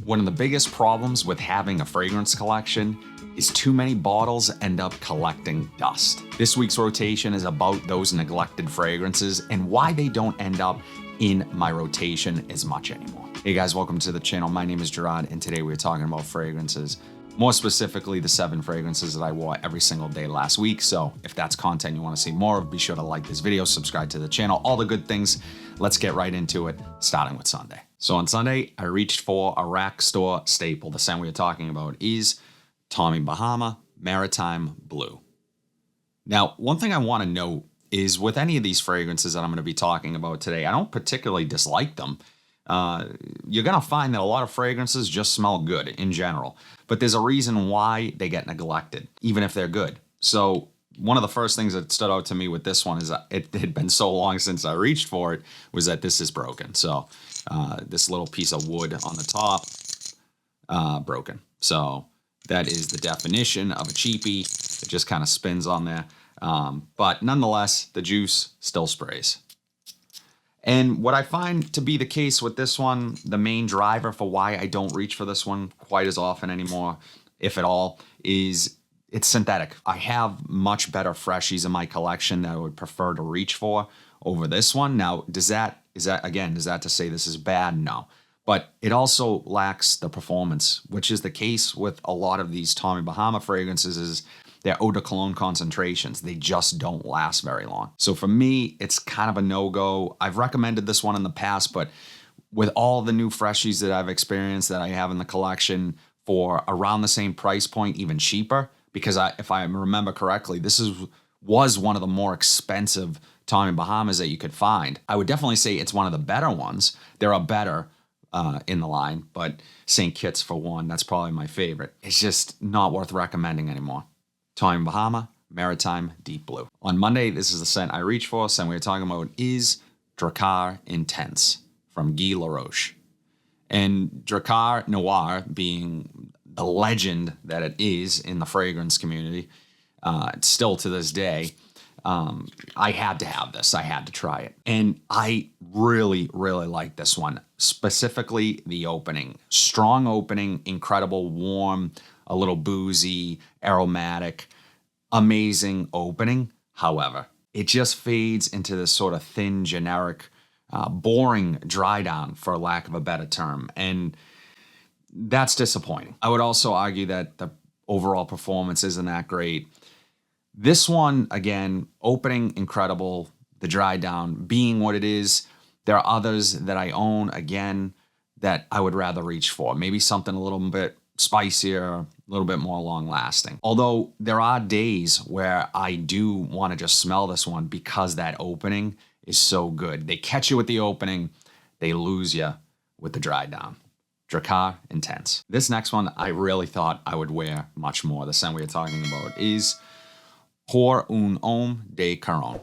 One of the biggest problems with having a fragrance collection is too many bottles end up collecting dust. This week's rotation is about those neglected fragrances and why they don't end up in my rotation as much anymore. Hey guys, welcome to the channel. My name is Gerard, and today we're talking about fragrances. More specifically, the 7 fragrances that I wore every single day last week. So if that's content you want to see more of, be sure to like this video, subscribe to the channel, all the good things. Let's get right into it, starting with Sunday. So on Sunday, I reached for a rack store staple. The scent we are talking about is Tommy Bahama Maritime Blue. Now, one thing I want to note is with any of these fragrances that I'm going to be talking about today, I don't particularly dislike them. You're going to find that a lot of fragrances just smell good in general, but there's a reason why they get neglected, even if they're good. So one of the first things that stood out to me with this one is that it had been so long since I reached for it, was that this is broken. So this little piece of wood on the top, broken. So that is the definition of a cheapie. It just kind of spins on there. But nonetheless, the juice still sprays. And what I find to be the case with this one, the main driver for why I don't reach for this one quite as often anymore, if at all, is it's synthetic. I have much better freshies in my collection that I would prefer to reach for over this one. Now, is that to say this is bad? No. But it also lacks the performance, which is the case with a lot of these Tommy Bahama fragrances, is their eau de cologne concentrations. They just don't last very long. So for me, it's kind of a no-go. I've recommended this one in the past, but with all the new freshies that I've experienced that I have in the collection for around the same price point, even cheaper, because if I remember correctly, this was one of the more expensive Tommy Bahamas that you could find. I would definitely say it's one of the better ones. There are better in the line, but St. Kitts, for one, that's probably my favorite. It's just not worth recommending anymore. Tommy Bahama Maritime Deep Blue. On Monday, this is the scent I reach for. The scent we're talking about is Zegna Intenso from Guy Laroche. And Drakkar Noir, being the legend that it is in the fragrance community, still to this day, I had to have this. I had to try it. And I really, really like this one. Specifically, the opening. Strong opening, incredible, warm, a little boozy, aromatic, amazing opening. However, it just fades into this sort of thin, generic, boring dry down, for lack of a better term. And that's disappointing. I would also argue that the overall performance isn't that great. This one, again, opening incredible, the dry down being what it is. There are others that I own, again, that I would rather reach for. Maybe something a little bit spicier, a little bit more long lasting. Although there are days where I do want to just smell this one because that opening is so good. They catch you with the opening, they lose you with the dry down. Zegna Intenso. This next one I really thought I would wear much more. The scent we are talking about is Pour un Homme de Cologne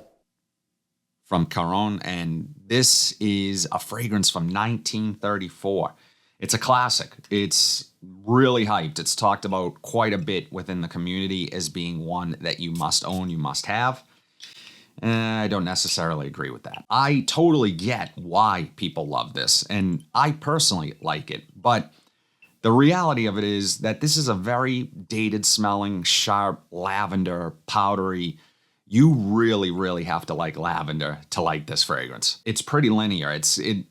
from Cologne, and this is a fragrance from 1934. It's a classic. It's really hyped. It's talked about quite a bit within the community as being one that you must own, you must have. I don't necessarily agree with that. I totally get why people love this, and I personally like it, but the reality of it is that this is a very dated smelling, sharp, lavender, powdery. You really, really have to like lavender to like this fragrance. It's pretty linear.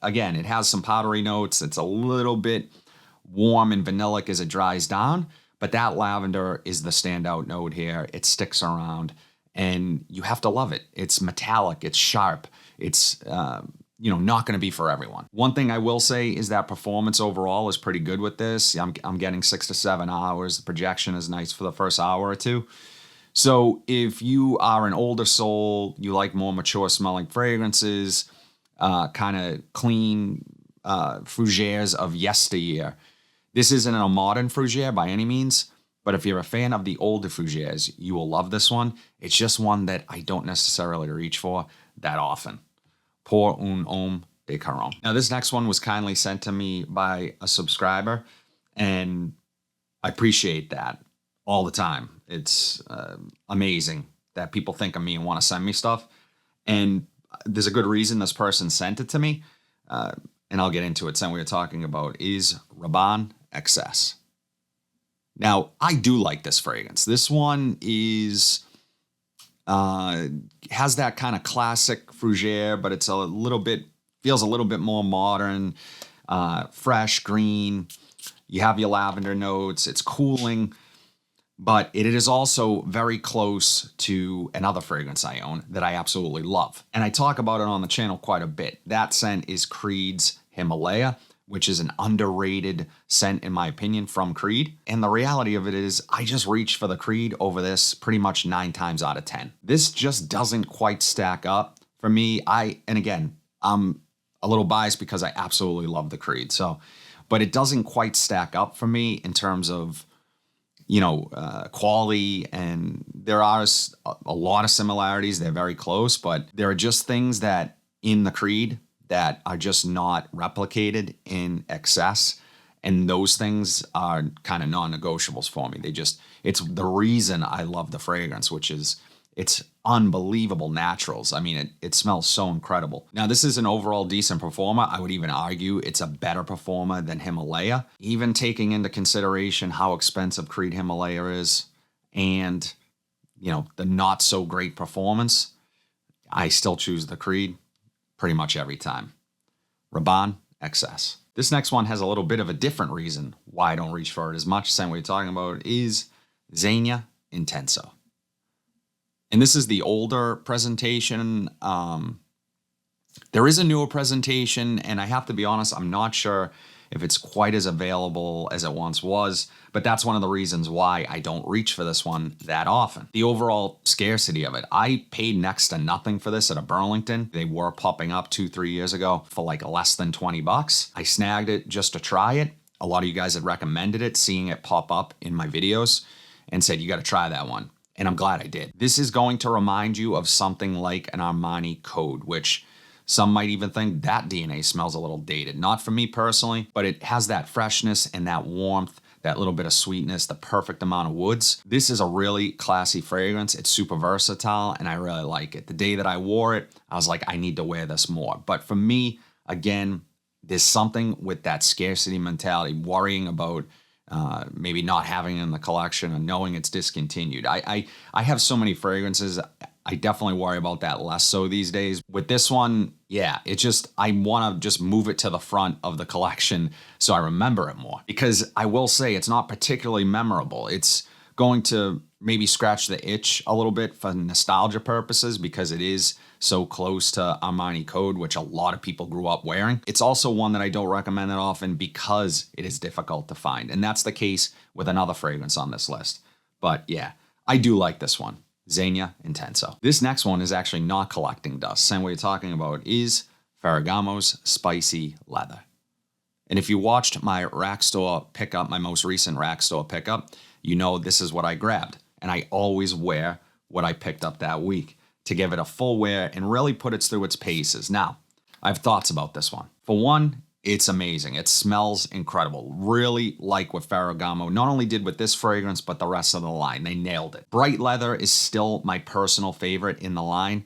Again, it has some powdery notes. It's a little bit warm and vanillic as it dries down, but that lavender is the standout note here. It sticks around, and you have to love it. It's metallic. It's sharp. It's not going to be for everyone. One thing I will say is that performance overall is pretty good with this. I'm getting 6 to 7 hours. The projection is nice for the first hour or two. So if you are an older soul, you like more mature smelling fragrances, kind of clean fougères of yesteryear. This isn't a modern fougère by any means, but if you're a fan of the older fougères, you will love this one. It's just one that I don't necessarily reach for that often. Pour un Homme de Cologne. Now, this next one was kindly sent to me by a subscriber, and I appreciate that all the time. It's amazing that people think of me and want to send me stuff. And there's a good reason this person sent it to me. And I'll get into it. Scent we were talking about is Rabanne Excess. Now, I do like this fragrance. This one is has that kind of classic fougere, but it's feels a little bit more modern, fresh, green. You have your lavender notes. It's cooling, but it is also very close to another fragrance I own that I absolutely love. And I talk about it on the channel quite a bit. That scent is Creed's Himalaya, which is an underrated scent in my opinion from Creed. And the reality of it is I just reach for the Creed over this pretty much 9 times out of 10. This just doesn't quite stack up for me. And again, I'm a little biased because I absolutely love the Creed. But it doesn't quite stack up for me in terms of, quality, and there are a lot of similarities. They're very close, but there are just things that in the Creed that are just not replicated in Excess. And those things are kind of non-negotiables for me. It's the reason I love the fragrance, which is it's unbelievable naturals. I mean, it smells so incredible. Now, this is an overall decent performer. I would even argue it's a better performer than Himalaya, even taking into consideration how expensive Creed Himalaya is and, the not so great performance. I still choose the Creed pretty much every time. Rabanne Excess. This next one has a little bit of a different reason why I don't reach for it as much. Same way we're talking about is Zegna Intenso. And this is the older presentation. There is a newer presentation, and I have to be honest, I'm not sure if it's quite as available as it once was, but that's one of the reasons why I don't reach for this one that often. The overall scarcity of it. I paid next to nothing for this at a Burlington. They were popping up 2-3 years ago for like less than $20. I snagged it just to try it. A lot of you guys had recommended it, seeing it pop up in my videos, and said, you got to try that one. And I'm glad I did. This is going to remind you of something like an Armani Code, which some might even think that DNA smells a little dated. Not for me personally, but it has that freshness and that warmth, that little bit of sweetness, the perfect amount of woods. This is a really classy fragrance. It's super versatile, and I really like it. The day that I wore it, I was like, I need to wear this more. But for me, again, there's something with that scarcity mentality, worrying about maybe not having it in the collection and knowing it's discontinued. I have so many fragrances. I definitely worry about that less so these days. With this one, yeah, I want to just move it to the front of the collection so I remember it more. Because I will say it's not particularly memorable. It's going to maybe scratch the itch a little bit for nostalgia purposes because it is so close to Armani Code, which a lot of people grew up wearing. It's also one that I don't recommend that often because it is difficult to find. And that's the case with another fragrance on this list. But yeah, I do like this one. Zegna Intenso. This next one is actually not collecting dust. Same way you're talking about is Ferragamo's Spicy Leather. And if you watched my rack store pickup, my most recent rack store pickup, you know this is what I grabbed. And I always wear what I picked up that week to give it a full wear and really put it through its paces. Now, I have thoughts about this one. For one, it's amazing. It smells incredible. Really like what Ferragamo not only did with this fragrance, but the rest of the line. They nailed it. Bright leather is still my personal favorite in the line.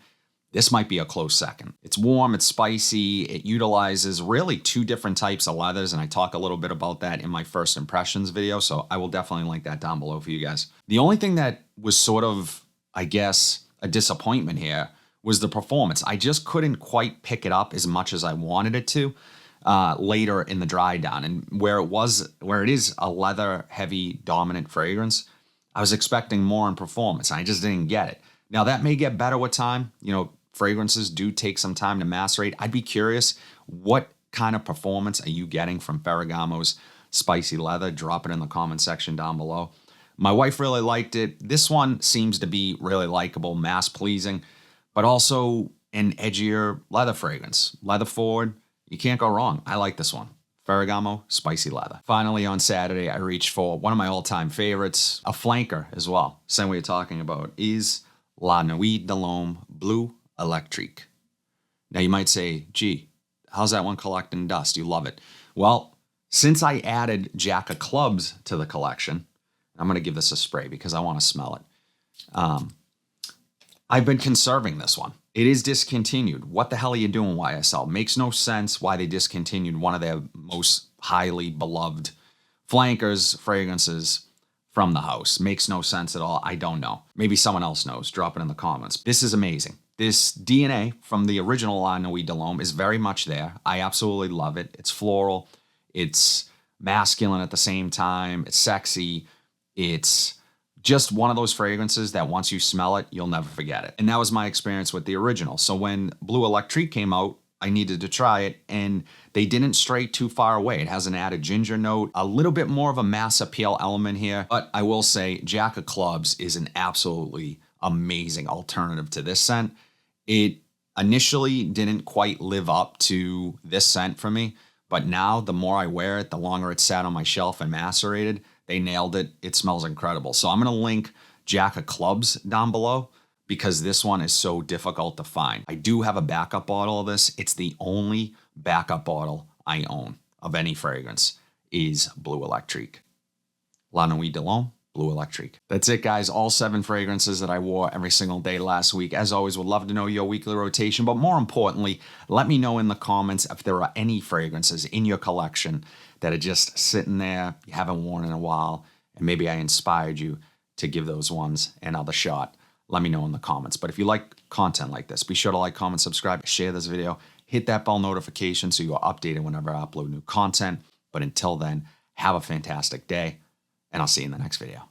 This might be a close second. It's warm, it's spicy, it utilizes really 2 different types of leathers, and I talk a little bit about that in my first impressions video, so I will definitely link that down below for you guys. The only thing that was sort of, I guess, a disappointment here was the performance. I just couldn't quite pick it up as much as I wanted it to later in the dry down. And where it is a leather heavy dominant fragrance, I was expecting more in performance. I just didn't get it. Now that may get better with time. Fragrances do take some time to macerate. I'd be curious, what kind of performance are you getting from Ferragamo's Spicy Leather? Drop it in the comment section down below. My wife really liked it. This one seems to be really likable, mass pleasing, but also an edgier leather fragrance. Leather forward, you can't go wrong. I like this one. Ferragamo Spicy Leather. Finally, on Saturday, I reached for one of my all-time favorites, a flanker as well. Same way you're talking about is La Nuit de l'Homme Bleu Electrique. Now you might say, gee, how's that one collecting dust? You love it. Well, since I added Jack of Clubs to the collection, I'm going to give this a spray because I want to smell it. I've been conserving this one. It is discontinued. What the hell are you doing, YSL? Makes no sense why they discontinued one of their most highly beloved flankers fragrances from the house. Makes no sense at all. I don't know. Maybe someone else knows. Drop it in the comments. This is amazing. This DNA from the original La Nuit de l'Homme is very much there. I absolutely love it. It's floral. It's masculine at the same time. It's sexy. It's just one of those fragrances that once you smell it, you'll never forget it. And that was my experience with the original. So when Blue Electrique came out, I needed to try it, and they didn't stray too far away. It has an added ginger note, a little bit more of a mass appeal element here. But I will say Jack of Clubs is an absolutely amazing alternative to this scent. It initially didn't quite live up to this scent for me, but now the more I wear it, the longer it sat on my shelf and macerated, they nailed it. It smells incredible. So I'm going to link Jack of Clubs down below because this one is so difficult to find. I do have a backup bottle of this. It's the only backup bottle I own of any fragrance is Blue Electrique. La Nuit de l'Homme, Blue Electrique. That's it, guys. All 7 fragrances that I wore every single day last week. As always, would love to know your weekly rotation, but more importantly, let me know in the comments if there are any fragrances in your collection that are just sitting there, you haven't worn in a while, and maybe I inspired you to give those ones another shot. Let me know in the comments. But if you like content like this, be sure to like, comment, subscribe, share this video, hit that bell notification so you are updated whenever I upload new content. But until then, have a fantastic day, and I'll see you in the next video.